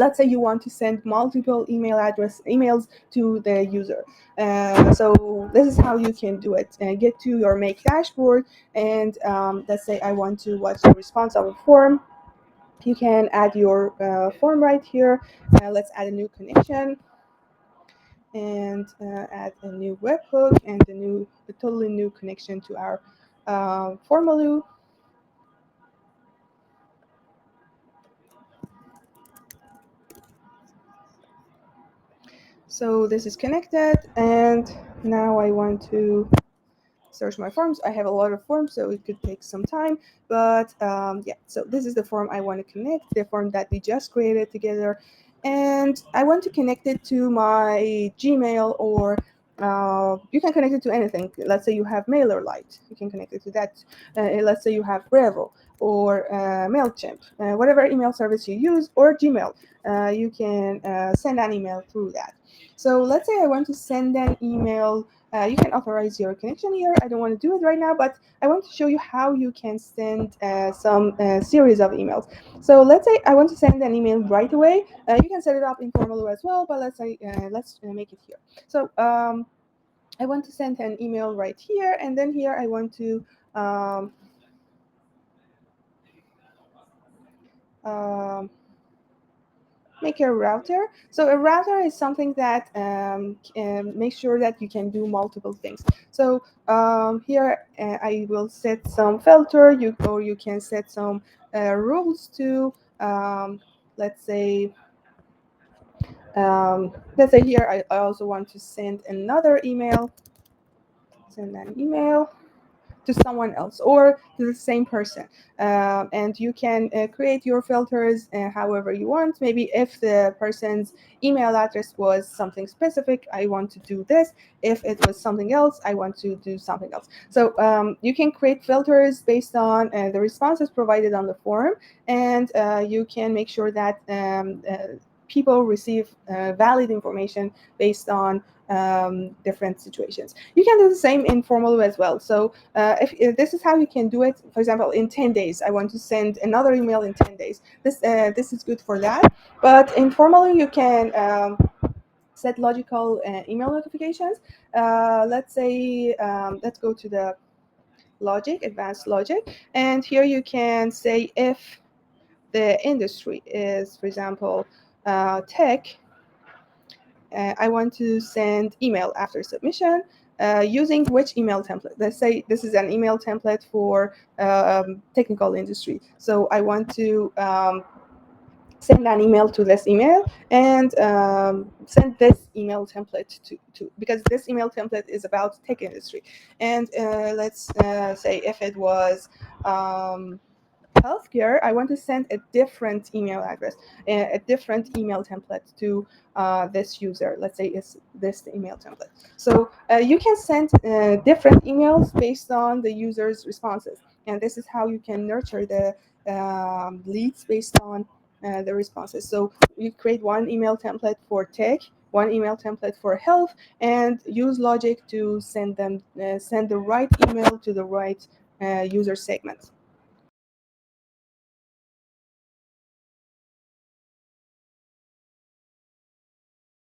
let's say you want to send multiple emails to the user. So this is how you can do it. Get to your make dashboard, and let's say I want to watch the response of a form. You can add your form right here. Let's add a new connection, and add a new webhook and a totally new connection to our Formaloo. So this is connected, and now I want to search my forms. I have a lot of forms, so it could take some time, but yeah, so this is the form I want to connect, the form that we just created together, and I want to connect it to my Gmail, or you can connect it to anything. Let's say you have MailerLite, you can connect it to that. Let's say you have Revo or MailChimp, whatever email service you use, or Gmail, you can send an email through that. So let's say I want to send an email. You can authorize your connection here. I don't want to do it right now, but I want to show you how you can send some series of emails. So let's say I want to send an email right away. You can set it up in Formaloo as well, but let's say let's make it here. So I want to send an email right here, and then here I want to um, make a router. So a router is something that can make sure that you can do multiple things. So here I will set some filter, or you can set some rules to, let's say, here I also want to send another email, send an email to someone else or to the same person. And you can create your filters however you want. Maybe if the person's email address was something specific, I want to do this. If it was something else, I want to do something else. So you can create filters based on the responses provided on the form, and you can make sure that people receive valid information based on different situations. You can do the same in Formaloo as well. So if this is how you can do it, for example, in 10 days, I want to send another email in 10 days. This is good for that. But in Formaloo, you can set logical email notifications. Let's say, let's go to the logic, advanced logic. And here you can say if the industry is, for example, tech, I want to send email after submission using which email template. Let's say this is an email template for technical industry. So I want to send an email to this email, and send this email template to because this email template is about tech industry. And let's say if it was healthcare, I want to send a different email address, a different email template to this user. Let's say it's this email template. So you can send different emails based on the user's responses. And this is how you can nurture the leads based on the responses. So you create one email template for tech, one email template for health, and use logic to send the right email to the right user segment.